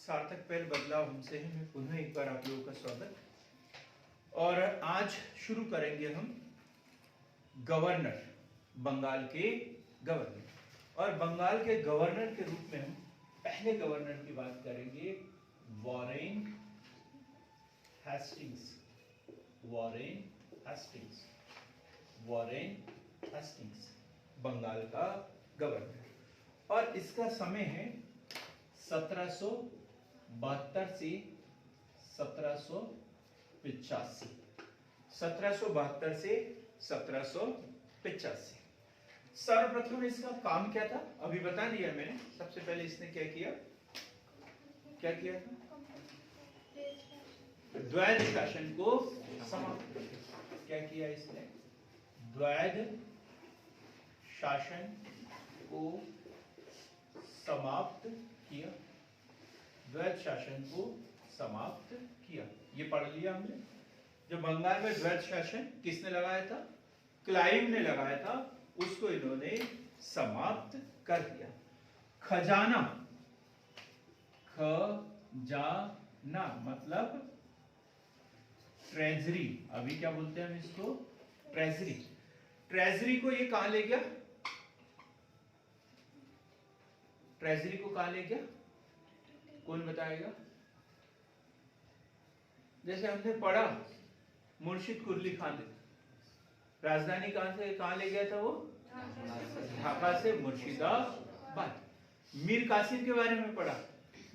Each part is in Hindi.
सार्थक पहल बदलाव हमसे है। मैं पुनः एक बार आप लोगों का स्वागत। और आज शुरू करेंगे हम गवर्नर, बंगाल के गवर्नर। और बंगाल के गवर्नर के रूप में हम पहले गवर्नर की बात करेंगे, Warren Hastings. Warren Hastings, Warren Hastings Bengal का गवर्नर। और इसका समय है 1772 से 1785। 1772 से 1785। सर्वप्रथम इसका काम क्या था अभी बता दिया मैंने। सबसे पहले इसने क्या किया था? द्वैध शासन को समाप्त कर दिया। क्या किया इसने? द्वैध शासन को समाप्त किया। द्वैध शासन को समाप्त किया, ये पढ़ लिया हमने। जो बंगाल में द्वैध शासन किसने लगाया था? क्लाइव ने लगाया था, उसको इन्होंने समाप्त कर दिया। खजाना, खजाना मतलब ट्रेजरी। अभी क्या बोलते हैं हम इसको? ट्रेजरी। ट्रेजरी को ये कहां ले गया? ट्रेजरी को कहां ले गया? कौन बताएगा? जैसे हमने पढ़ा मुर्शिद कुर्ली खान, राजधानी कहां से कहां ले गया था वो? ढाका से मुर्शिदाबाद। मीर कासिम के बारे में पढ़ा,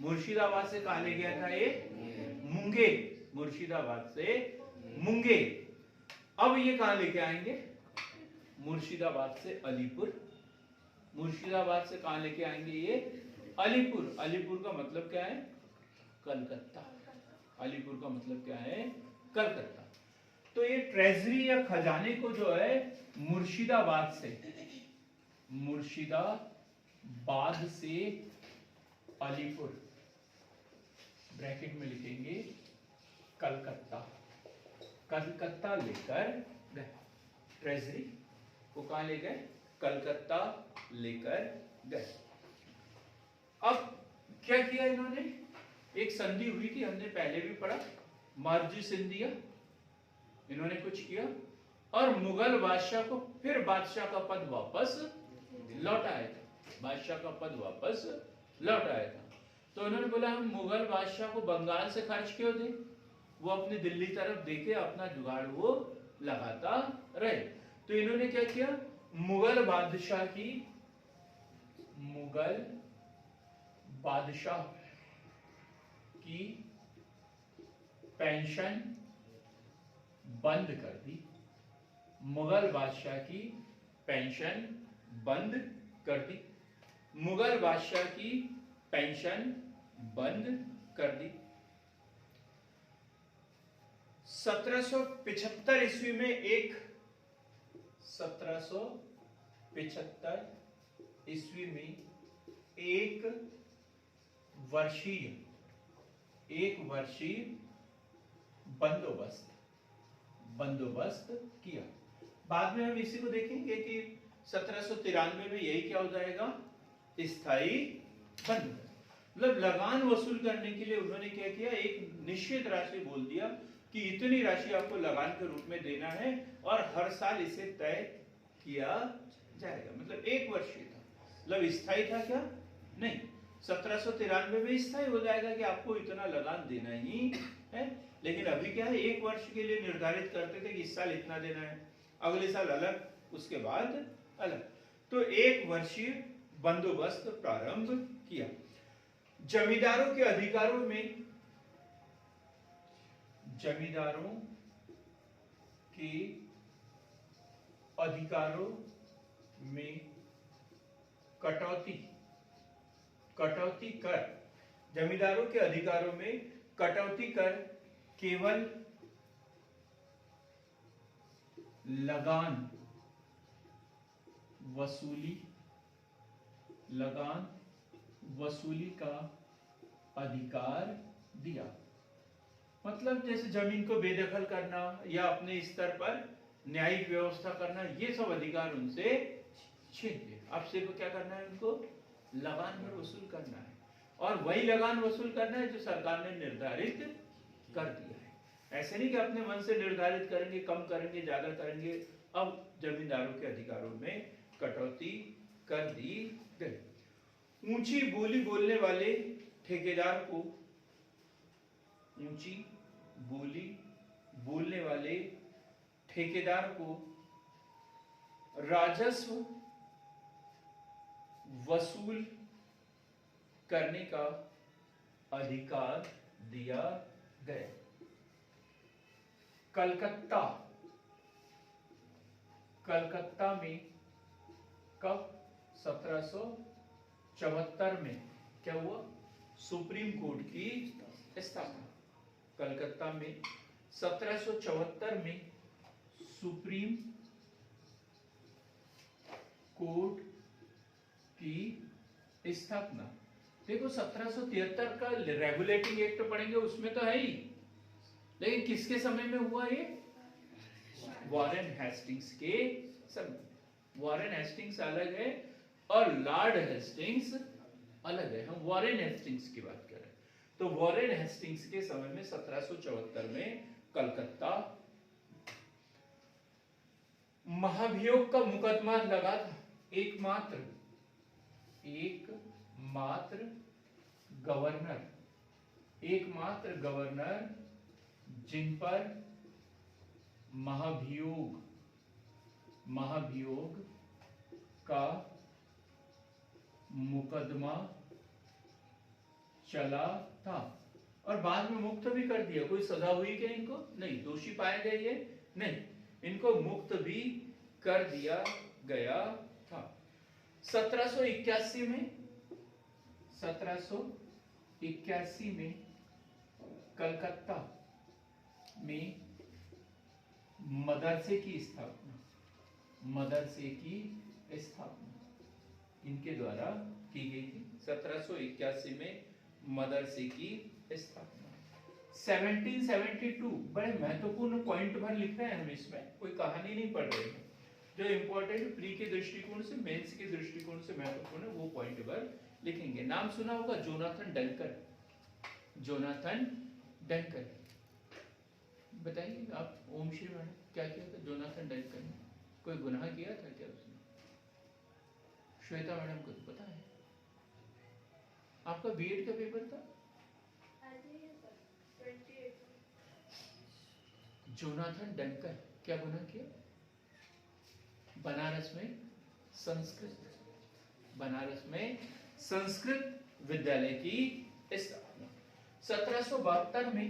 मुर्शिदाबाद से कहां ले गया था ये? मुंगेर। मुर्शिदाबाद से मुंगेर। अब ये कहां लेके आएंगे? मुर्शिदाबाद से अलीपुर। मुर्शिदाबाद से कहां लेके आएंगे ये? अलीपुर। अलीपुर का मतलब क्या है? कलकत्ता। अलीपुर का मतलब क्या है? कलकत्ता। तो ये ट्रेजरी या खजाने को जो है मुर्शिदाबाद से अलीपुर, ब्रैकेट में लिखेंगे कलकत्ता, कलकत्ता लेकर गए। ट्रेजरी को कहां ले गए? कलकत्ता लेकर गए। अब क्या किया इन्होंने? एक संधि हुई थी, हमने पहले भी पढ़ा, मर्जी सिंधिया। इन्होंने कुछ किया और मुगल बादशाह को फिर बादशाह का पद वापस लौटाया था। बादशाह का पद वापस लौटाया था। तो उन्होंने बोला हम मुगल बादशाह को बंगाल से खर्च क्यों दें? वो अपनी दिल्ली तरफ देखे, अपना जुगाड़ वो लगाता रहे। तो इन्होंने क्या किया? मुगल बादशाह की पेंशन बंद कर दी। मुगल बादशाह की पेंशन बंद कर दी। मुगल बादशाह की पेंशन बंद कर दी। 1775 ईस्वी में 1775 ईस्वी में एक वर्षीय बंदोबस्त किया। बाद में हम इसी को देखेंगे कि 1793 में यही क्या हो जाएगा? स्थायी बंदोबस्त। मतलब लगान वसूल करने के लिए उन्होंने क्या किया? एक निश्चित राशि बोल दिया कि इतनी राशि आपको लगान के रूप में देना है और हर साल इसे तय किया जाएगा। मतलब एक वर्षीय था। मतलब स्थायी था क्या? नहीं। 1793 में स्थायी हो जाएगा कि आपको इतना लगान देना ही है। लेकिन अभी क्या है? एक वर्ष के लिए निर्धारित करते थे कि इस साल इतना देना है, अगले साल अलग, उसके बाद अलग। तो एक वर्षीय बंदोबस्त प्रारंभ किया। जमींदारों के अधिकारों में कटौती कर, जमींदारों के अधिकारों में कटौती कर केवल लगान वसूली का अधिकार दिया। मतलब जैसे जमीन को बेदखल करना या अपने स्तर पर न्यायिक व्यवस्था करना, ये सब अधिकार उनसे छीन लिया। अब सिर्फ क्या करना है? उनको लगान पर वसूल करना है। और वही लगान वसूल करना है जो सरकार ने निर्धारित कर दिया है। ऐसे नहीं कि अपने मन से निर्धारित करेंगे, कम करेंगे, ज्यादा करेंगे। अब जमींदारों के अधिकारों में कटौती कर दी गई। ऊंची बोली बोलने वाले ठेकेदार को, ऊंची बोली बोलने वाले ठेकेदार को राजस्व वसूल करने का अधिकार दिया गया। कलकत्ता में कब? 1774 में क्या हुआ? सुप्रीम कोर्ट की स्थापना। कलकत्ता में 1774 में सुप्रीम कोर्ट की स्थापना। देखो 1773 का रेगुलेटिंग एक्ट पढ़ेंगे, उसमें तो है ही, लेकिन किसके समय में हुआ ये? वॉरेन हेस्टिंग्स के समय। वॉरेन हेस्टिंग्स अलग है और लॉर्ड हेस्टिंग्स अलग है। हम वॉरेन हेस्टिंग्स की बात कर रहे हैं। तो वॉरेन हेस्टिंग्स के समय में 1774 में कलकत्ता महाभियोग का मुकदमा लगा था। एकमात्र गवर्नर जिन पर महाभियोग का मुकदमा चला था और बाद में मुक्त भी कर दिया। कोई सजा हुई क्या इनको? नहीं। दोषी पाए गए ये? नहीं, इनको मुक्त भी कर दिया गया था। 1781 में कलकत्ता में मदरसे की स्थापना इनके द्वारा की गई थी। 1781 में मदरसे की स्थापना। 1772 बड़े महत्वपूर्ण पॉइंट भर लिख रहे हैं हम इसमें, कोई कहानी नहीं पढ़ रहे हैं। जो इंपॉर्टेंट प्री के दृष्टिकोण से, मेंस के दृष्टिकोण से महत्वपूर्ण है वो पॉइंट भर लिखेंगे। नाम सुना होगा जोनाथन डंकर। बताइए आप, ओम श्री मैडम, क्या किया था जोनाथन डंकर ने? कोई गुनाह किया था क्या उसने? श्वेता मैडम को तो पता है। आपका बीएड का पेपर था? जोनाथन डंकर क्या गुनाह किया? बनारस में संस्कृत विद्यालय की स्थापना। 1772 में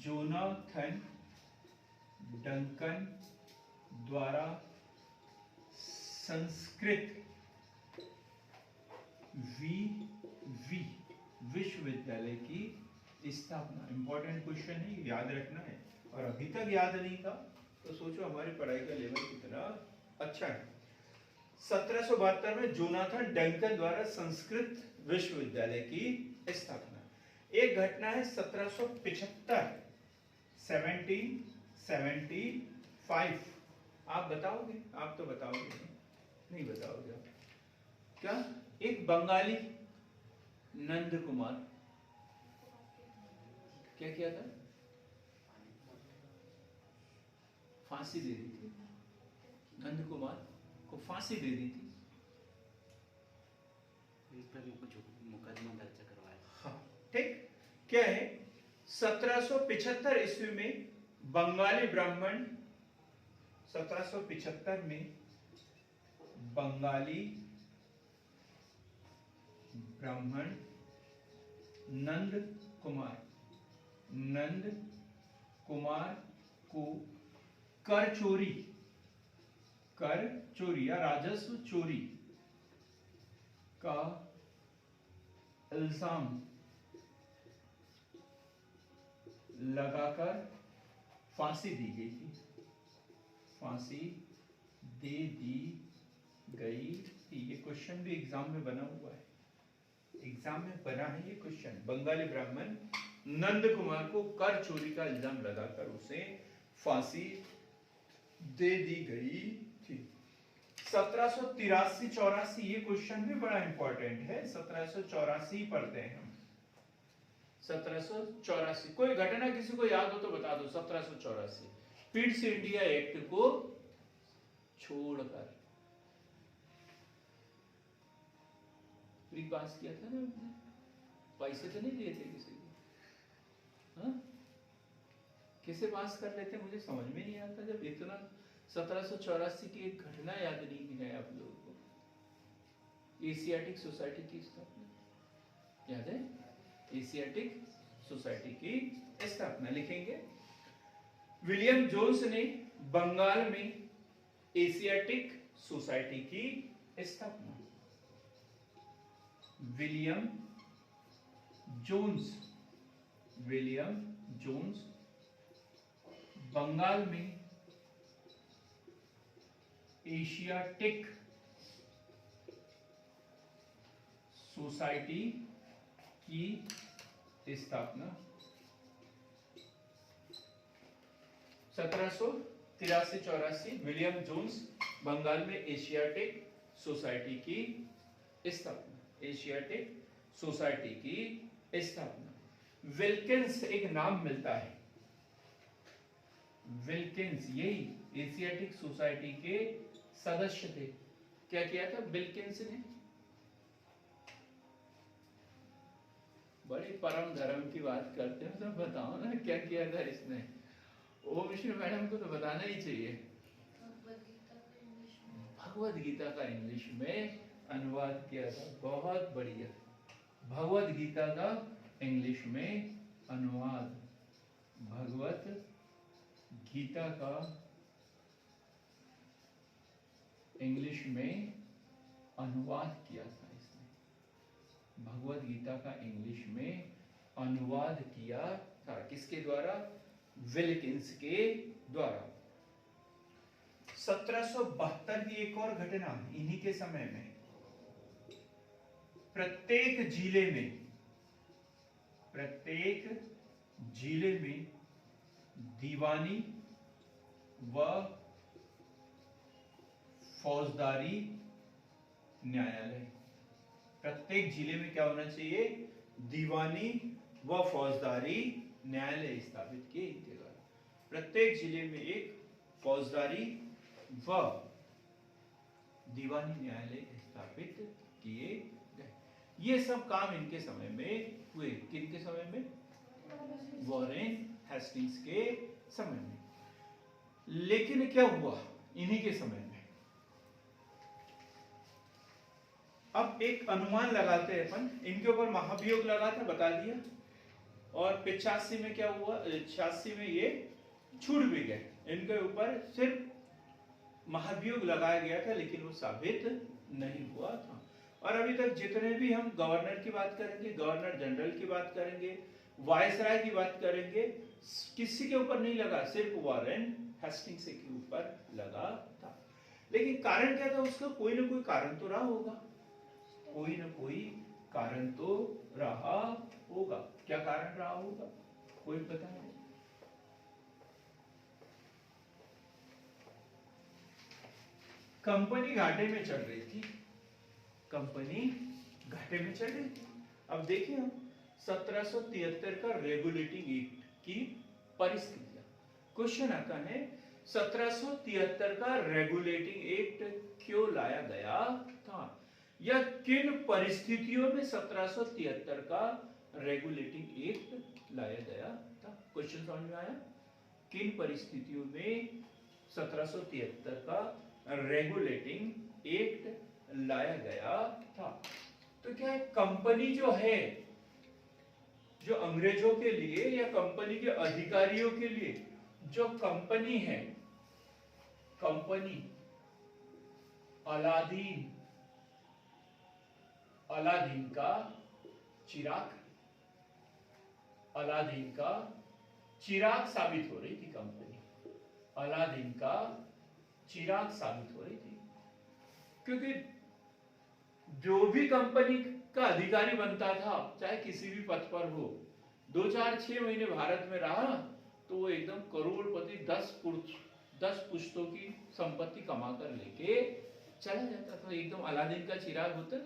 जोनाथन डंकन द्वारा संस्कृत विश्वविद्यालय की स्थापना। इंपॉर्टेंट क्वेश्चन है, याद रखना है। और अभी तक याद नहीं था तो सोचो हमारी पढ़ाई का लेवल कितना अच्छा है। 1772 में जोनाथन डंकन द्वारा संस्कृत विश्वविद्यालय की स्थापना। एक घटना है 1775। आप बताओगे? आप तो बताओगे नहीं बताओगे क्या? एक बंगाली नंद कुमार क्या किया था? फांसी दे दी थी। नंद कुमार को फांसी दे दी थी। मुकदमा दर्ज करवाया। हाँ, ठीक। क्या है? 1775 ईस्वी में बंगाली ब्राह्मण, 1775 में बंगाली ब्राह्मण नंद कुमार को कर चोरी या राजस्व चोरी का इल्जाम लगाकर फांसी दी गई थी। ये क्वेश्चन भी एग्जाम में बना हुआ है। ये क्वेश्चन। बंगाली ब्राह्मण नंद कुमार को कर चोरी का इल्जाम लगाकर उसे फांसी दे दी गई थी। 1783-84 ये क्वेश्चन भी बड़ा इंपॉर्टेंट है। 1784 पढ़ते हैं हम। 1784 कोई घटना किसी को याद हो तो बता दो। 1784 पिट्स इंडिया एक्ट को छोड़कर फ्री पास किया था ना हमने, पैसे तो नहीं दिए थे किसी को। हाँ? कैसे पास कर लेते मुझे समझ में नहीं आता जब इतना 1784 की एक घटना याद नहीं है आप लोगों को। एशियाटिक सोसाइटी की स्थापना याद है? एशियाटिक सोसाइटी की स्थापना लिखेंगे। विलियम जोन्स ने बंगाल में एशियाटिक सोसाइटी की स्थापना। विलियम जोन्स बंगाल में एशियाटिक सोसाइटी की स्थापना 1783-84 विलियम जोन्स बंगाल में एशियाटिक सोसाइटी की स्थापना। एशियाटिक सोसाइटी की स्थापना। विल्किंस एक नाम मिलता है। विल्किंस यही एशियाटिक सोसाइटी के सदस्य थे। क्या किया था विल्किंस ने? बड़े परम धर्म की बात करते हो तो बताओ ना क्या किया था इसने। ओम विष्णु मैडम को तो बताना ही चाहिए। भगवद गीता का इंग्लिश में अनुवाद किया था। बहुत बढ़िया। भगवद गीता का इंग्लिश में अनुवाद। भगवत गीता का इंग्लिश में अनुवाद किया था इसने। भगवद गीता का इंग्लिश में अनुवाद किया था। किसके द्वारा? विल्किंस के द्वारा। 1772 की एक और घटना इन्हीं के समय में। प्रत्येक जिले में दीवानी व फौजदारी न्यायालय। प्रत्येक जिले में क्या होना चाहिए? दीवानी व फौजदारी न्यायालय स्थापित किए इनके द्वारा। प्रत्येक जिले में एक फौजदारी व दीवानी न्यायालय स्थापित किए गए। ये सब काम इनके समय में हुए। किनके समय में? वॉरेन हेस्टिंग्स के समय में। लेकिन क्या हुआ इन्हीं के समय में? अब एक अनुमान लगाते हैं अपन। इनके ऊपर महाभियोग लगा था, बता दिया। और 85 में क्या हुआ? 86 में ये छूट भी गए। इनके ऊपर सिर्फ महाभियोग लगाया गया था लेकिन वो साबित नहीं हुआ था। और अभी तक जितने भी हम गवर्नर की बात करेंगे, गवर्नर जनरल की बात करेंगे, वायसराय की बात करेंगे, किसी के ऊपर नहीं लगा, सिर्फ वॉरेन हेस्टिंग्स के ऊपर लगा था। लेकिन कारण क्या था उसका? कोई ना कोई कारण तो रहा होगा। कोई ना कोई कारण तो रहा होगा। क्या कारण रहा होगा? कोई पता नहीं। कंपनी घाटे में चल रही थी। कंपनी घाटे में चल रही थी। अब देखिए हम 1773 का रेगुलेटिंग एक्ट की परिस्थितियां। क्वेश्चन आता है 1773 का रेगुलेटिंग एक्ट क्यों लाया गया था, या किन परिस्थितियों में 1773 का रेगुलेटिंग एक्ट लाया गया था? क्वेश्चन समझ में आया? किन परिस्थितियों में 1773 का रेगुलेटिंग एक्ट लाया गया था? तो क्या है, कंपनी जो है, जो अंग्रेजों के लिए या कंपनी के अधिकारियों के लिए जो कंपनी है, कंपनी अलादीन का चिराग, अलादीन का चिराग साबित हो रही थी। कंपनी अलादीन का चिराग साबित हो रही थी। क्योंकि जो भी कंपनी का अधिकारी बनता था, चाहे किसी भी पद पर हो, 2-4-6 महीने भारत में रहा तो वो एकदम करोड़पति, 10 पुश्तों की संपत्ति कमा कर लेके चला जाता था, एकदम अलादीन का चिराग होता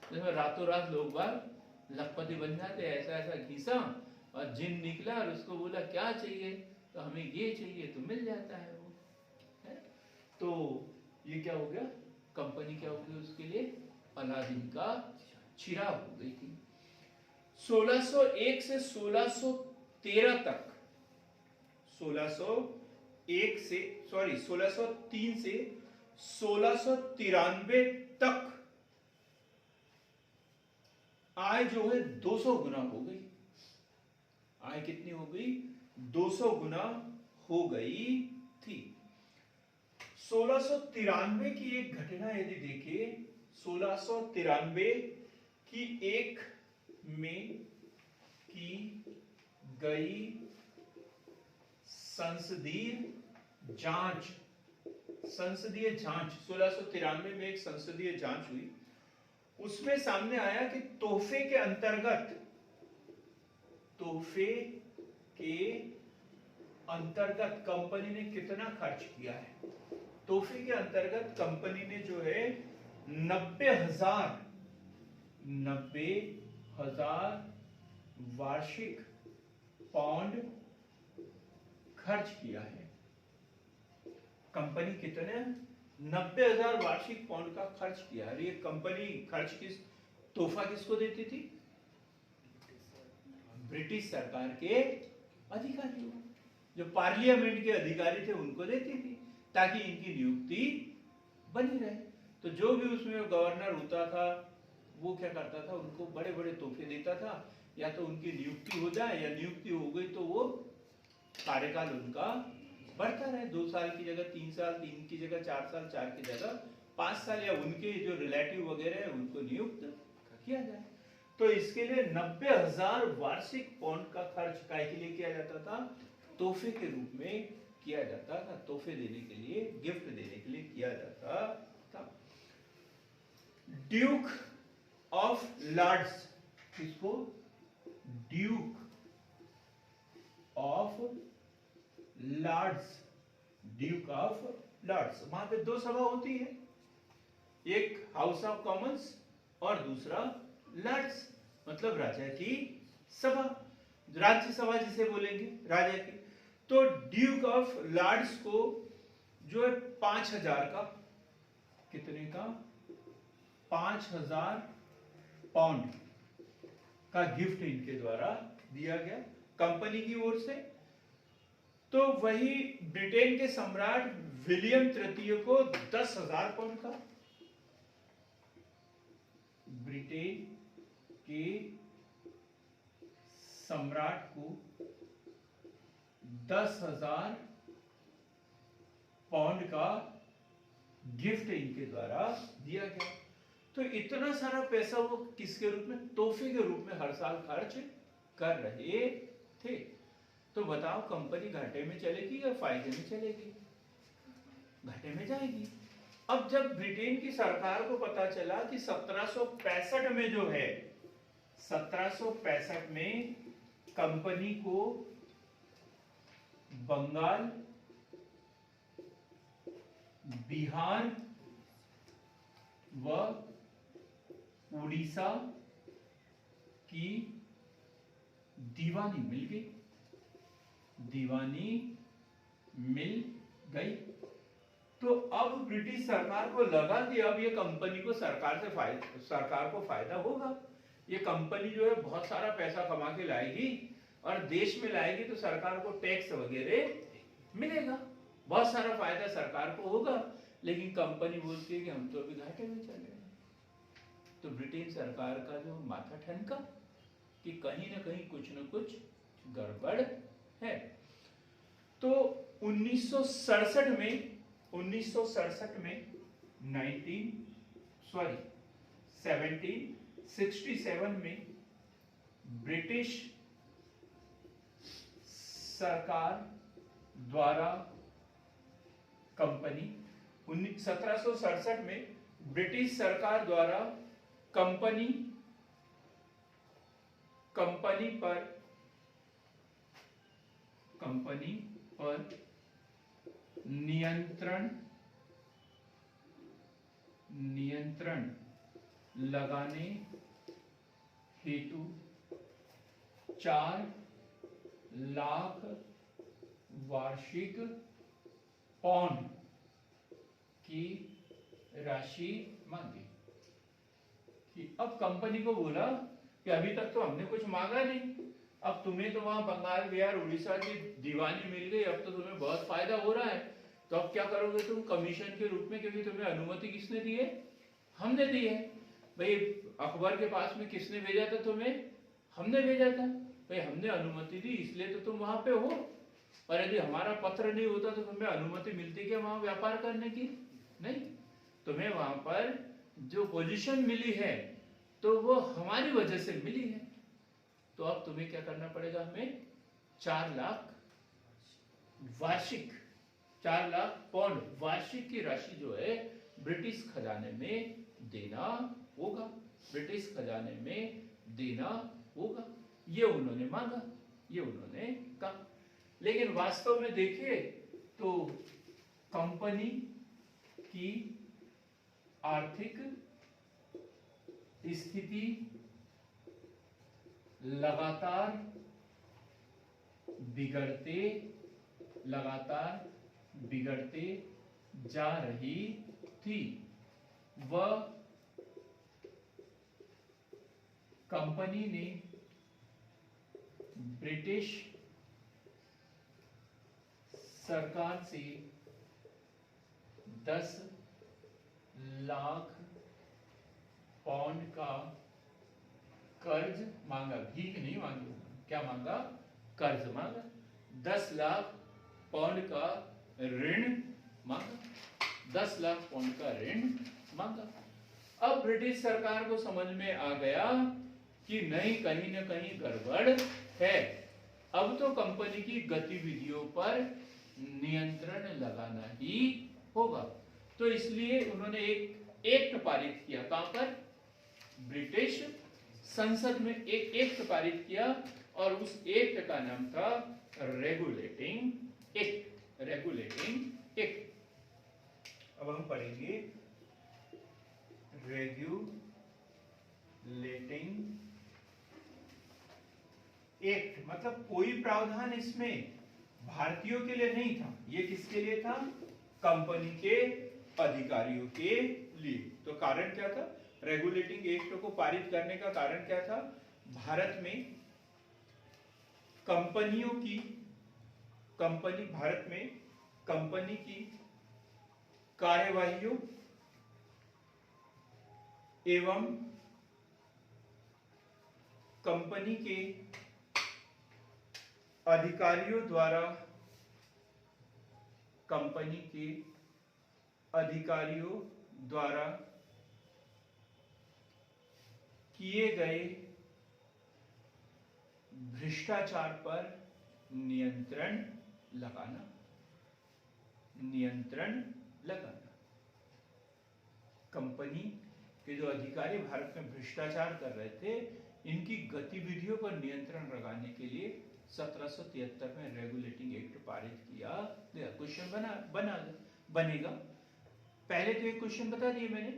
जिसमें रातों रात लोग बाग लखपति बन जाते। ऐसा ऐसा घिसा और जिन निकला और उसको बोला क्या चाहिए, तो हमें ये चाहिए, तो मिल जाता है वो, है? तो ये क्या हो गया, कंपनी क्या हो गई उसके लिए, अलादीन का चिराग हो गई थी। 1601 से 1613 तक, 1603 से 1693 तक आय जो है 200 गुना हो गई। आय कितनी हो गई, 200 गुना हो गई थी। 1693 की एक घटना यदि देखें, 1693 की एक में की गई संसदीय जांच, 1693 में एक संसदीय जांच हुई। उसमें सामने आया कि तोहफे के अंतर्गत कंपनी ने कितना खर्च किया है। तोहफे के अंतर्गत कंपनी ने जो है 90,000 वार्षिक पाउंड खर्च किया है। कंपनी कितने 90,000 वार्षिक पाउंड का खर्च किया है। ये कंपनी खर्च तोहफा किसको देती थी, ब्रिटिश सरकार के अधिकारियों, जो पार्लियामेंट के अधिकारी थे उनको देती थी, ताकि इनकी नियुक्ति बनी रहे। तो जो भी उसमें गवर्नर होता था वो क्या करता था, उनको बड़े बड़े तोहफे देता था, या तो उनकी नियुक्ति हो जाए, या नियुक्ति हो गई तो वो कार्यकाल उनका बढ़ता रहे, 2 साल की जगह 3 साल, 3 की जगह 4 साल, 4 की जगह 5 साल, या उनके जो रिलेटिव वगैरह है उनको नियुक्त किया जाए। तो इसके लिए 90,000 वार्षिक पाउंड का खर्च काय के लिए किया जाता था, तोहफे के रूप में किया जाता था, तोहफे देने के लिए, गिफ्ट देने के लिए किया जाता था। ड्यूक ऑफ लॉर्ड्स, किसको, duke of lords, duke of lords, वहां पे 2 सभा होती है, एक हाउस ऑफ कॉमन्स और दूसरा लॉर्ड्स, मतलब राजा की सभा, राज्यसभा जिसे बोलेंगे राजा की। तो ड्यूक ऑफ लॉर्ड्स को जो है 5,000 का, कितने का, 5,000 पाउंड का गिफ्ट इनके द्वारा दिया गया कंपनी की ओर से। तो वही ब्रिटेन के सम्राट विलियम तृतीय को 10,000 पाउंड का, ब्रिटेन के सम्राट को 10,000 पाउंड का गिफ्ट इनके द्वारा दिया गया। तो इतना सारा पैसा वो किसके रूप में, तोहफे के रूप में हर साल खर्च कर रहे थे। तो बताओ कंपनी घाटे में चलेगी या फायदे में चलेगी, घाटे में जाएगी। अब जब ब्रिटेन की सरकार को पता चला कि 1765 में जो है, 1765 में कंपनी को बंगाल, बिहार व उड़ीसा की दीवानी मिल गई, तो अब ब्रिटिश सरकार को लगा कि अब ये कंपनी को सरकार को फायदा होगा। ये कंपनी जो है बहुत सारा पैसा कमा के लाएगी और देश में लाएगी, तो सरकार को टैक्स वगैरह मिलेगा, बहुत सारा फायदा सरकार को होगा। लेकिन कंपनी बोलती है कि हम तो अभी घाटे में चल रहे हैं। तो ब्रिटेन सरकार का जो माथा ठनका कि कहीं ना कहीं कुछ न कुछ गड़बड़ है। तो 1767 में 1767 में ब्रिटिश सरकार द्वारा कंपनी 1767 में ब्रिटिश सरकार द्वारा कंपनी नियंत्रण लगाने हेतु 4 लाख वार्षिक पाउंड की राशि मांगी। कि अब कंपनी को बोला कि अभी तक तो हमने कुछ मांगा नहीं, अब तुम्हें तो वहां बंगाल, बिहार, उड़ीसा की दीवानी मिल गई, अब तो तुम्हें बहुत फायदा हो रहा है, तो अब क्या करोगे तुम कमीशन के रूप में? क्योंकि तुम्हें अनुमति किसने दी है? हमने दी है। भाई अकबर के पास में किसने भेजा था तुम्हें? हमने भेजा था। भाई हमने अनुमति दी इसलिए तो तुम वहां पे हो, और यदि हमारा पत्र नहीं होता तो तुम्हें अनुमति मिलती क्या वहां व्यापार करने की? नहीं। तुम्हें वहां पर जो पोजीशन मिली है तो वो हमारी वजह से मिली है। तो अब तुम्हें क्या करना पड़ेगा? हमें 4 लाख वार्षिक, 4 लाख पाउंड वार्षिक की राशि जो है ब्रिटिश खजाने में देना होगा। ब्रिटिश खजाने में देना होगा, ये उन्होंने मांगा, ये उन्होंने कहा। लेकिन वास्तव में देखिए तो कंपनी की आर्थिक स्थिति लगातार बिगड़ते जा रही थी। वह कंपनी ने ब्रिटिश सरकार से 10 लाख पाउंड का कर्ज मांगा। भीख नहीं मांगी, क्या मांगा? कर्ज मांगा। 10 लाख पाउंड का ऋण मांगा। 10 लाख पाउंड का ऋण मांगा। अब ब्रिटिश सरकार को समझ में आ गया कि नहीं, कहीं ना कहीं गड़बड़ है। अब तो कंपनी की गतिविधियों पर नियंत्रण लगाना ही होगा। तो इसलिए उन्होंने एक एक्ट पारित किया। कहां पर? ब्रिटिश संसद में एक एक्ट पारित किया, और उस एक्ट का नाम था रेगुलेटिंग एक्ट। Regulating act. अब हम पढ़ेंगे रेगुलेटिंग एक्ट। मतलब कोई प्रावधान इसमें भारतीयों के लिए नहीं था, ये किसके लिए था? कंपनी के अधिकारियों के लिए। तो कारण क्या था? रेगुलेटिंग एक्ट को पारित करने का कारण क्या था? भारत में कंपनी की कार्यवाहियों एवं कंपनी के अधिकारियों द्वारा किए गए भ्रष्टाचार पर नियंत्रण लगाना। कंपनी के जो अधिकारी भारत में भ्रष्टाचार कर रहे थे, इनकी गतिविधियों पर नियंत्रण लगाने के लिए 1773 में रेगुलेटिंग एक्ट पारित किया गया। क्वेश्चन बनेगा। पहले तो एक क्वेश्चन बता दिए मैंने,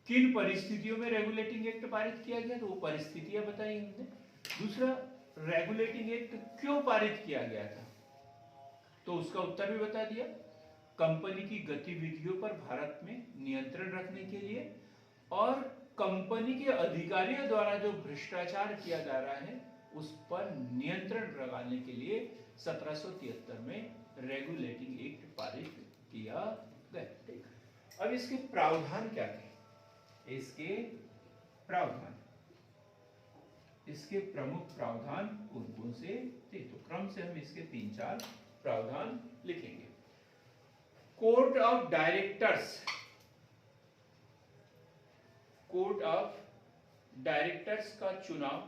किन परिस्थितियों में रेगुलेटिंग एक्ट पारित किया गया, तो वो परिस्थितियां बताई हमने। दूसरा, रेगुलेटिंग एक्ट क्यों पारित किया गया था, तो उसका उत्तर भी बता दिया। कंपनी की गतिविधियों पर भारत में नियंत्रण रखने के लिए, और कंपनी के अधिकारियों द्वारा जो भ्रष्टाचार किया जा रहा है उस पर नियंत्रण लगाने के लिए 1773 में रेगुलेटिंग एक्ट पारित किया गया। अब इसके प्रावधान क्या थे? इसके प्रमुख प्रावधान कौन से थे? तो क्रम से हम इसके 3-4 प्रावधान लिखेंगे। कोर्ट ऑफ डायरेक्टर्स का चुनाव,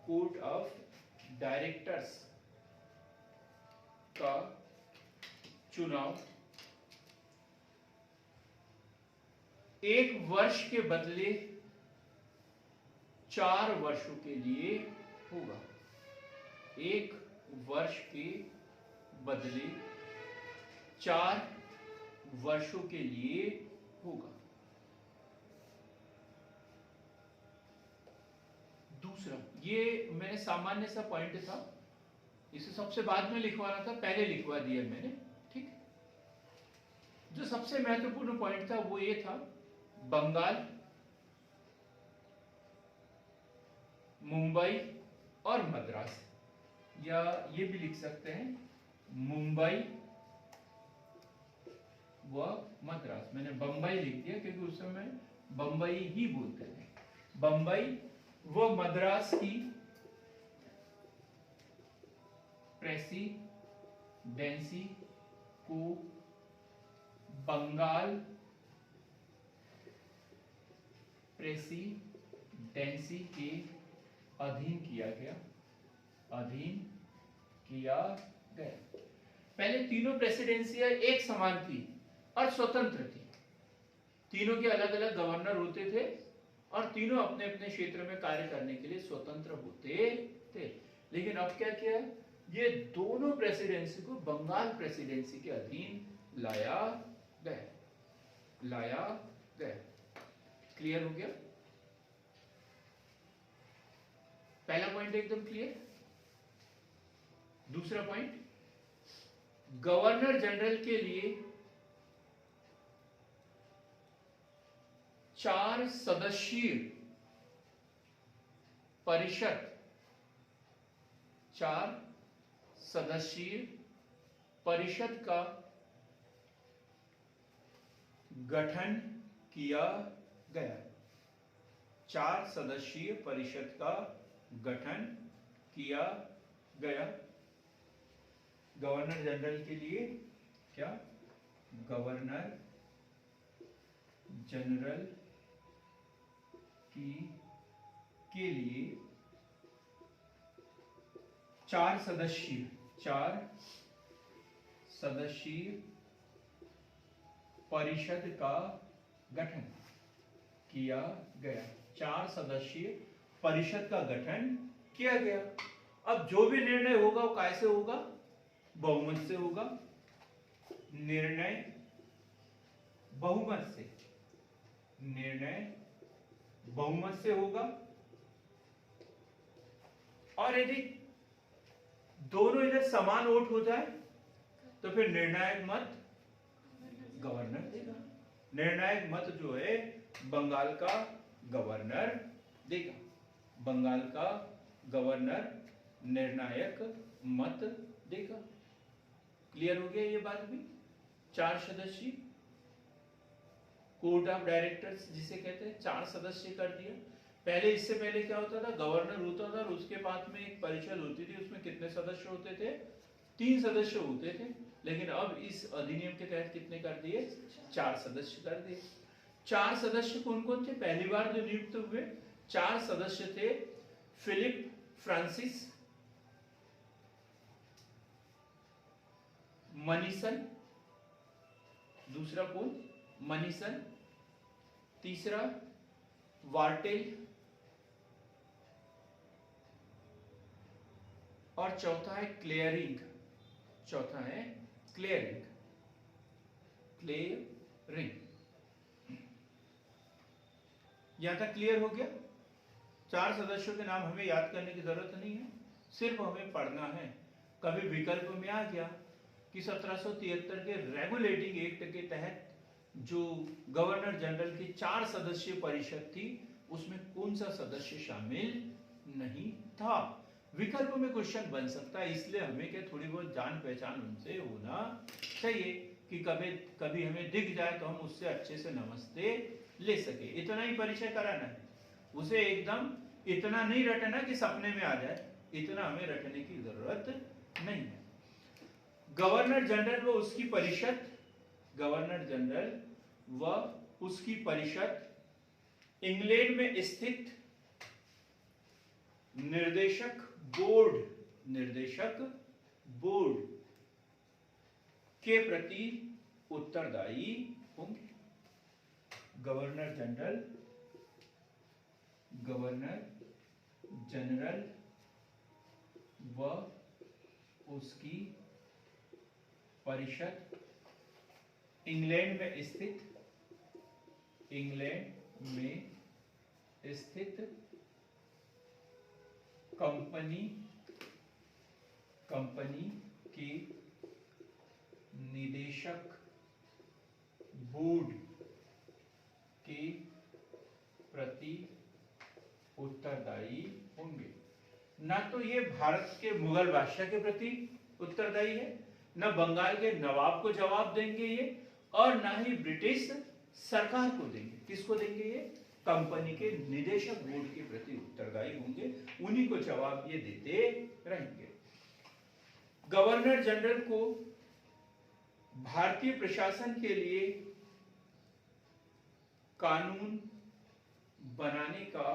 कोर्ट ऑफ डायरेक्टर्स का चुनाव 1 वर्ष के बदले 4 वर्षों के लिए होगा। 1 वर्ष के बदले 4 वर्षों के लिए होगा। दूसरा, ये मैंने सामान्य सा पॉइंट था, इसे सबसे बाद में लिखवाना था, पहले लिखवा दिया मैंने, ठीक। जो सबसे महत्वपूर्ण पॉइंट था वो ये था, बंगाल, मुंबई और मद्रास, या ये भी लिख सकते हैं मुंबई व मद्रास। मैंने बंबई लिख दिया क्योंकि उस समय बंबई ही बोलते थे। बंबई व मद्रास की प्रेसिडेंसी को बंगाल प्रेसिडेंसी के अधीन किया गया, अधीन किया गया। पहले तीनों प्रेसिडेंसियां एक समान थी और स्वतंत्र थी, तीनों के अलग अलग गवर्नर होते थे और तीनों अपने अपने क्षेत्र में कार्य करने के लिए स्वतंत्र होते थे। लेकिन अब क्या किया, ये दोनों प्रेसिडेंसी को बंगाल प्रेसिडेंसी के अधीन लाया गया। क्लियर हो गया? पहला पॉइंट एकदम क्लियर। दूसरा पॉइंट, गवर्नर जनरल के लिए 4 सदस्यीय परिषद, 4 सदस्यीय परिषद का गठन किया गया। 4 सदस्यीय परिषद का गठन किया गया। गवर्नर जनरल के लिए क्या, गवर्नर जनरल के लिए 4 सदस्यीय परिषद का गठन किया गया। 4 सदस्यीय परिषद का गठन किया गया। अब जो भी निर्णय होगा वो कैसे होगा, बहुमत से होगा। निर्णय बहुमत से, निर्णय बहुमत से होगा। और यदि दोनों इधर समान वोट हो जाए तो फिर निर्णायक मत गवर्नर देगा। निर्णायक मत जो है बंगाल का गवर्नर देगा। बंगाल का गवर्नर निर्णायक मत देगा। क्लियर हो गया ये बात भी? 4 सदस्यीय कोर्ट ऑफ डायरेक्टर्स जिसे कहते हैं, 4 सदस्य कर दिया। पहले, इससे पहले क्या होता था, गवर्नर होता था और उसके बाद में एक परिषद होती थी, उसमें कितने सदस्य होते थे, 3 सदस्य होते थे। लेकिन अब इस अधिनियम के तहत कितने कर दिए, 4 सदस्य कर दिए। 4 सदस्य कौन कौन थे? पहली बार जो नियुक्त हुए 4 सदस्य थे, फिलिप फ्रांसिस, मनीसन, दूसरा कौन, मनीसन, तीसरा वार्टेल और चौथा है क्लेयरिंग। चौथा है क्लेयरिंग। यहां तक क्लियर हो गया? 4 सदस्यों के नाम हमें याद करने की जरूरत नहीं है, सिर्फ हमें पढ़ना है। कभी विकल्प में आ गया कि 1773 के रेगुलेटिंग एक्ट के तहत जो गवर्नर जनरल की 4 सदस्यीय परिषद थी उसमें कौन सा सदस्य शामिल नहीं था, विकल्प में क्वेश्चन बन सकता है। इसलिए हमें क्या, थोड़ी बहुत जान पहचान उनसे होना चाहिए कि कभी हमें दिख जाए तो हम उससे अच्छे से नमस्ते ले सके। इतना ही परिचय कराना है उसे, एकदम इतना नहीं रटना कि सपने में आ जाए, इतना हमें रटने की जरूरत नहीं है। गवर्नर जनरल व उसकी परिषद, गवर्नर जनरल व उसकी परिषद इंग्लैंड में स्थित निर्देशक बोर्ड के प्रति उत्तरदायी होंगे। गवर्नर जनरल व उसकी परिषद इंग्लैंड में स्थित इंग्लैंड में स्थित कंपनी के निदेशक बोर्ड के प्रति उत्तरदायी होंगे। ना तो ये भारत के मुगल बादशाह के प्रति उत्तरदायी है, ना बंगाल के नवाब को जवाब देंगे ये, और ना ही ब्रिटिश सरकार को देंगे। किसको देंगे ये? कंपनी के निदेशक बोर्ड के प्रति उत्तरदायी होंगे, उन्हीं को जवाब ये देते रहेंगे। गवर्नर जनरल को भारतीय प्रशासन के लिए कानून बनाने का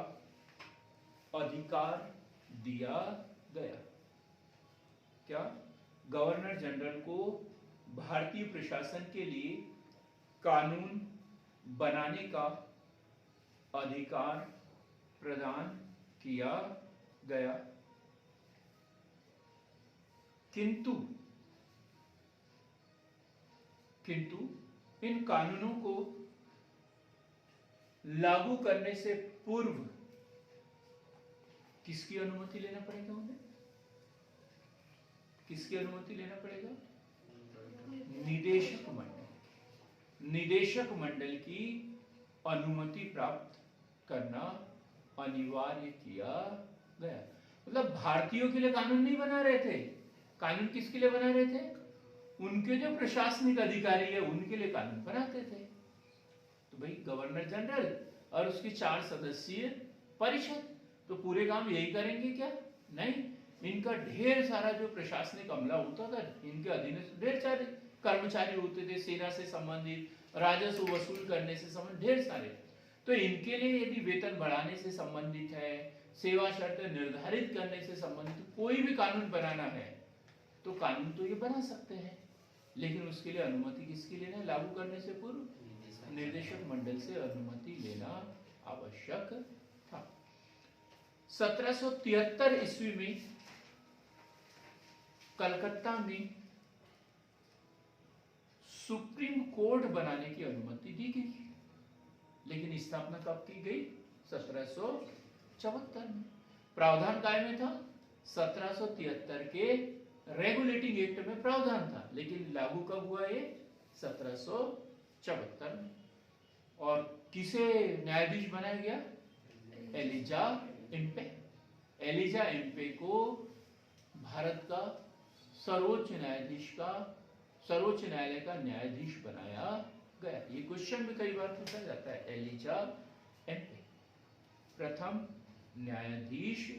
अधिकार दिया गया। क्या? गवर्नर जनरल को भारतीय प्रशासन के लिए कानून बनाने का अधिकार प्रदान किया गया। किंतु इन कानूनों को लागू करने से पूर्व किसकी अनुमति लेना पड़ेगा उन्हें? किसकी अनुमति लेना पड़ेगा? निदेशक मंडल की अनुमति प्राप्त करना अनिवार्य किया गया। मतलब भारतीयों के लिए कानून नहीं बना रहे थे। कानून किसके लिए बना रहे थे? उनके जो प्रशासनिक अधिकारी है उनके लिए कानून बनाते थे। तो भाई गवर्नर जनरल और उसकी 4 सदस्यीय परिषद तो पूरे काम यही करेंगे क्या? नहीं, इनका ढेर सारा जो प्रशासनिक अमला होता था, इनके अधीन ढेर सारे कर्मचारी होते थे, सेना से संबंधित, राजस्व वसूल करने से संबंधित ढेर सारे। तो इनके लिए यदि वेतन बढ़ाने से संबंधित है, सेवा शर्तें निर्धारित करने से संबंधित कोई भी कानून बनाना है तो कानून तो ये बना सकते हैं, लेकिन उसके लिए अनुमति किसकी लेना है? लागू करने से पूर्व निर्देशक मंडल से अनुमति लेना आवश्यक था। 1773 ईस्वी में कलकत्ता में सुप्रीम कोर्ट बनाने की अनुमति दी गई, लेकिन स्थापना कब की गई? 1774 में। प्रावधान काय में था? 1773 के रेगुलेटिंग एक्ट में प्रावधान था, लेकिन लागू कब हुआ ये? 1774 में। और किसे न्यायाधीश बनाया गया? Elijah Impey. एलिजा इम्पे को भारत का सर्वोच्च न्यायालय का न्यायाधीश बनाया गया। ये क्वेश्चन भी कई बार पूछा जाता है। एलिजा इम्पे प्रथम न्यायाधीश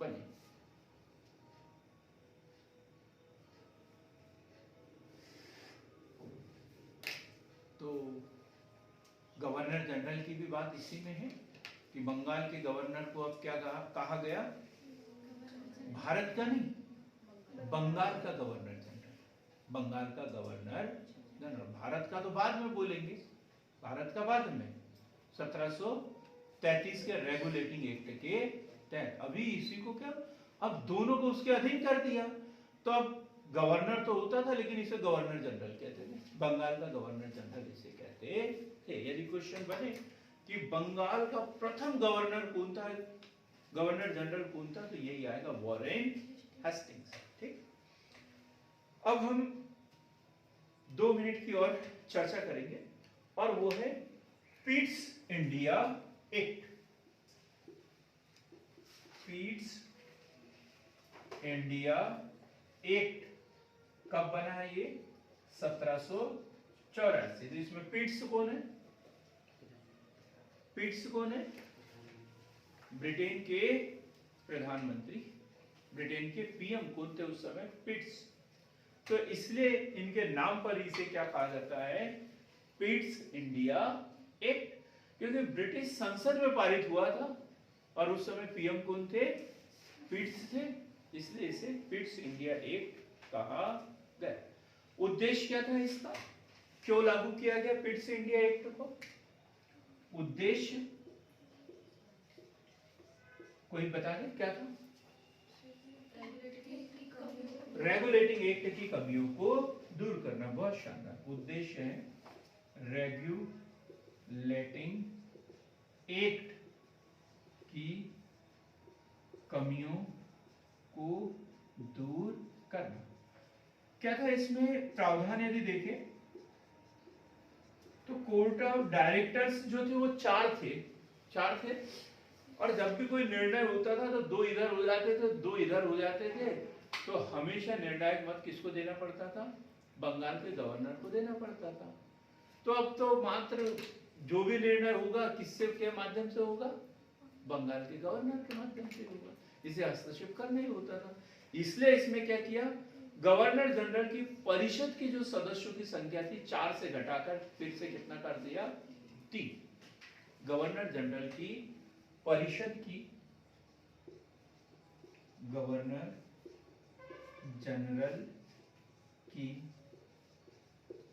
बने। तो गवर्नर जनरल की भी बात इसी में है कि बंगाल के गवर्नर को अब क्या कहा गया? भारत का नहीं, बंगाल का गवर्नर जनरल। बंगाल का गवर्नर जनरल। भारत का तो बाद में बोलेंगे, भारत का बाद में 1733 के रेगुलेटिंग एक्ट के तहत। अभी इसी को क्या, अब दोनों को उसके अधीन कर दिया, तो अब गवर्नर तो होता था, लेकिन इसे गवर्नर जनरल कहते थे। बंगाल का गवर्नर जनरल इसे कहते थे। यदि क्वेश्चन बने कि बंगाल का प्रथम गवर्नर कौन था, गवर्नर जनरल कौन था, तो यही आएगा, वॉरेन हेस्टिंग्स। ठीक, अब हम 2 मिनट की और चर्चा करेंगे, और वो है Pitt's India act. Pitt's India act कब बना है ये? 1784। तो इसमें पिट्स कौन है? पिट्स कौन है? ब्रिटेन के प्रधानमंत्री, ब्रिटेन के पीएम कौन थे उस समय? पिट्स। तो इसलिए इनके नाम पर इसे क्या कहा जाता है? पिट्स इंडिया एक्ट, क्योंकि ब्रिटिश संसद में पारित हुआ था और उस समय पीएम कौन थे? पिट्स थे, इसलिए इसे पिट्स इंडिया एक्ट कहा गया। उद्देश्य क्या था इसका? क्यों लागू किया गया पिट्स इंडिया एक्ट को? उद्देश्य कोई बता दे क्या था? रेगुलेटिंग एक्ट की कमियों को दूर करना, बहुत शानदार। उद्देश्य है रेगुलेटिंग एक्ट की कमियों को दूर करना। क्या था इसमें प्रावधान यदि देखें तो कोर्ट ऑफ डायरेक्टर्स जो थे वो चार थे और जब भी कोई निर्णय होता था तो दो इधर हो जाते थे, दो इधर हो जाते थे, तो हमेशा निर्णायक मत किसको देना पड़ता था? बंगाल के गवर्नर को देना पड़ता था। तो अब तो मात्र जो भी निर्णय होगा किससे के माध्यम से होगा? बंगाल के गवर्नर के माध्यम से होगा। इसे हस्तक्षेप करना ही होता था। इसलिए इसमें क्या किया, गवर्नर जनरल की परिषद की जो सदस्यों की संख्या थी 4 से घटाकर फिर से कितना कर दिया? 3। गवर्नर जनरल की परिषद की, गवर्नर जनरल की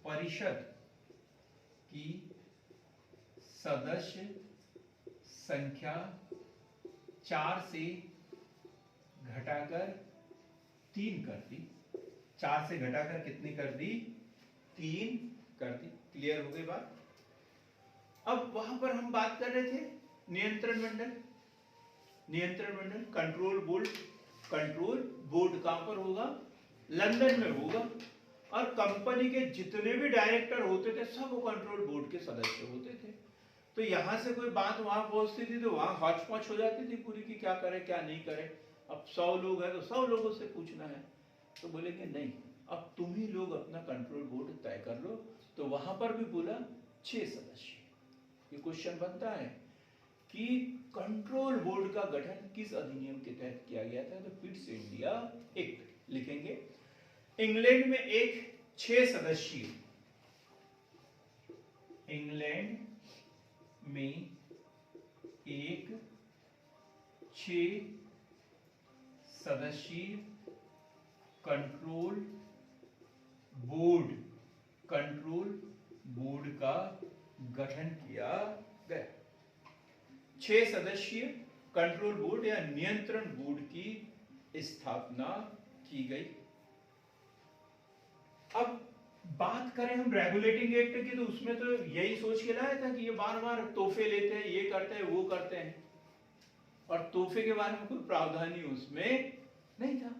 परिषद की सदस्य संख्या 4 से घटाकर 3 कर दी। 4 से घटाकर कितनी कर दी? 3 कर दी। क्लियर हो गई बात? अब वहां पर हम बात कर रहे थे नियंत्रण मंडल। नियंत्रण मंडल, कंट्रोल बोर्ड कहां पर होगा? लंदन में होगा। और कंपनी के जितने भी डायरेक्टर होते थे सब वो कंट्रोल बोर्ड के सदस्य होते थे। तो यहां से कोई बात वहां पहुंचती थी तो वहां हौच-पौच हो जाती थी पूरी की क्या करे क्या नहीं करे। अब 100 लोग हैं तो 100 लोगों से पूछना है, तो बोलेंगे नहीं, अब तुम ही लोग अपना कंट्रोल बोर्ड तय कर लो। तो वहां पर भी बोला 6 सदस्य। ये क्वेश्चन बनता है कि कंट्रोल बोर्ड का गठन किस अधिनियम के तहत किया गया था? तो फिर से इंडिया एक्ट लिखेंगे। इंग्लैंड में एक 6 सदस्यीय, इंग्लैंड में एक 6 सदस्यीय कंट्रोल बोर्ड का गठन किया गया। 6 सदस्यीय कंट्रोल बोर्ड या नियंत्रण बोर्ड की स्थापना की गई। अब बात करें हम रेगुलेटिंग एक्ट की, तो उसमें तो यही सोच के लाया था कि ये बार बार तोहफे लेते हैं, ये करते हैं, वो करते हैं, और तोहफे के बारे में कोई प्रावधान ही उसमें नहीं था।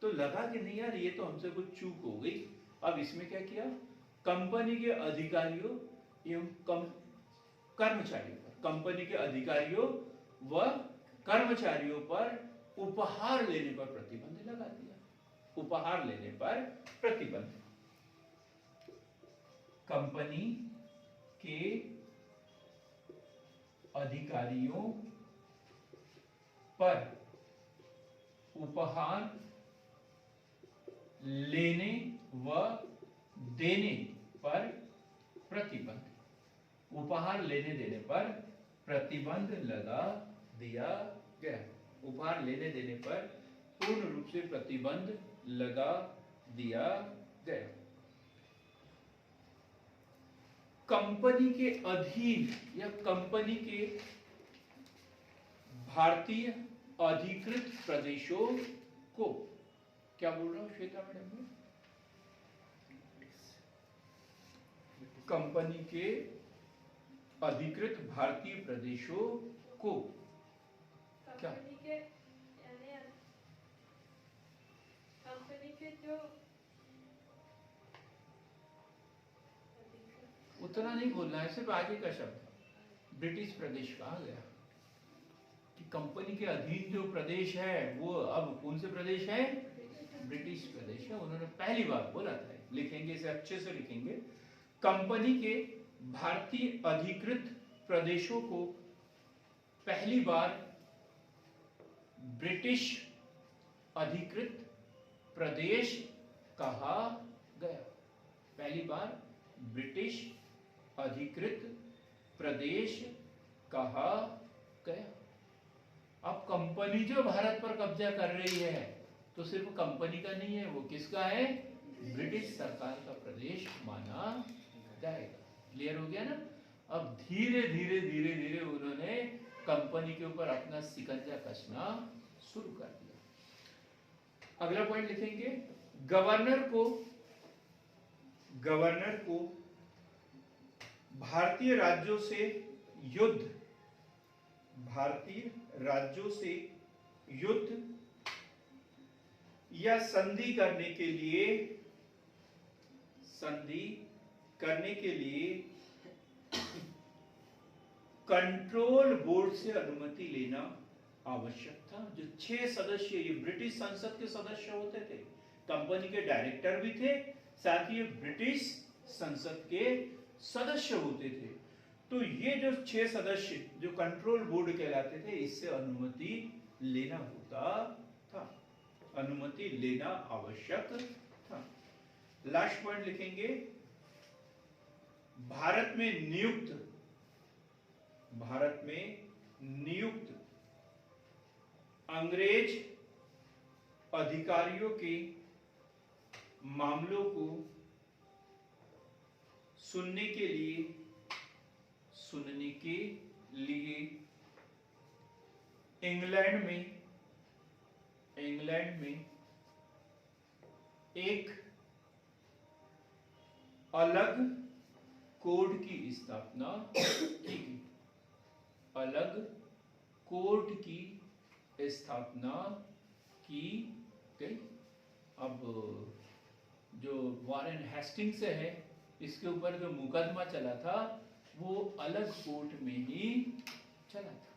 तो लगा कि नहीं यार, ये तो हमसे कुछ चूक हो गई। अब इसमें क्या किया, कंपनी के अधिकारियों एवं कर्मचारियों पर, कंपनी के अधिकारियों व कर्मचारियों पर उपहार लेने पर प्रतिबंध लगा दिया। उपहार लेने पर प्रतिबंध। कंपनी के अधिकारियों पर उपहार लेने व देने पर प्रतिबंध। उपहार लेने देने पर प्रतिबंध लगा दिया गया। उपहार लेने देने पर पूर्ण रूप से प्रतिबंध लगा दिया गया। कंपनी के अधीन या कंपनी के भारतीय अधिकृत प्रदेशों को, क्या बोल रहा हूं श्वेता मैडम? कंपनी के अधिकृत भारतीय प्रदेशों को क्या, कंपनी के जो उतना नहीं बोलना है, सिर्फ आगे का शब्द ब्रिटिश प्रदेश कहा गया कि कंपनी के अधीन जो प्रदेश है वो अब कौन से प्रदेश है? ब्रिटिश प्रदेश है। उन्होंने पहली बार बोला था। लिखेंगे इसे, अच्छे से लिखेंगे। कंपनी के भारतीय अधिकृत प्रदेशों को पहली बार ब्रिटिश अधिकृत प्रदेश कहा गया। पहली बार ब्रिटिश अधिकृत प्रदेश कहा गया। अब कंपनी जो भारत पर कब्जा कर रही है तो सिर्फ कंपनी का नहीं है, वो किसका है? ब्रिटिश सरकार का प्रदेश माना जाएगा। क्लियर हो गया ना? अब धीरे धीरे धीरे धीरे उन्होंने कंपनी के ऊपर अपना शिकंजा कसना शुरू कर दिया। अगला पॉइंट लिखेंगे, गवर्नर को गवर्नर को भारतीय राज्यों से युद्ध या संधि करने के लिए कंट्रोल बोर्ड से अनुमति लेना आवश्यक था। जो 6 सदस्य ये ब्रिटिश संसद के सदस्य होते थे, कंपनी के डायरेक्टर भी थे, साथ ही ब्रिटिश संसद के सदस्य होते थे। तो ये जो 6 सदस्य जो कंट्रोल बोर्ड कहलाते थे, इससे अनुमति लेना होता था, अनुमति लेना आवश्यक था। लास्ट पॉइंट लिखेंगे, भारत में नियुक्त अंग्रेज अधिकारियों के मामलों को सुनने के लिए इंग्लैंड में एक अलग कोर्ट की स्थापना की गई। अलग कोर्ट की स्थापना की गई। अब जो वॉरेन हेस्टिंग्स है, इसके ऊपर जो मुकदमा चला था वो अलग कोर्ट में ही चला था,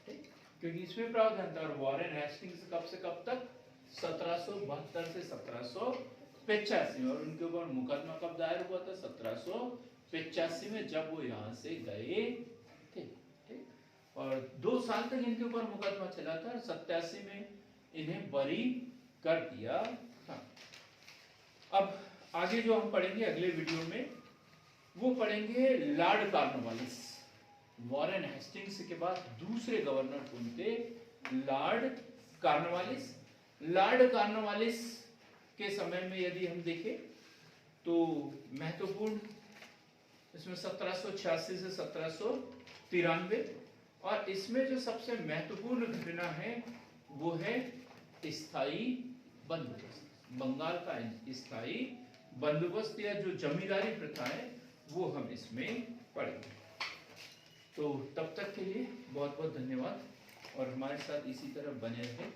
ठीक? क्योंकि इसमें प्रावधान था। और वॉरेन हेस्टिंग्स कब से कब तक? 1772 से 1785, और उनके ऊपर मुकदमा कब दायर हुआ था? 1785 में, जब वो यहाँ से गए थे, ठीक? और 2 साल तक इनके ऊपर मुकदमा चला था, और 87 में इन्हें बरी कर दिया था। अब आगे जो हम पढ़ेंगे अगले वीडियो में, वो पढ़ेंगे लॉर्ड कॉर्नवालिस। वॉरेन हेस्टिंग्स के बाद दूसरे गवर्नर कौन थे? Lord Cornwallis. लॉर्ड कॉर्नवालिस के समय में यदि हम देखें तो महत्वपूर्ण, इसमें 1786 से 1793, और इसमें जो सबसे महत्वपूर्ण घटना है वो है स्थायी बंदोबस्त। बंगाल का स्थायी बंदोबस्त या जो जमींदारी प्रथा है वो हम इसमें पढ़ेंगे। तो तब तक के लिए बहुत बहुत धन्यवाद, और हमारे साथ इसी तरह बने रहें।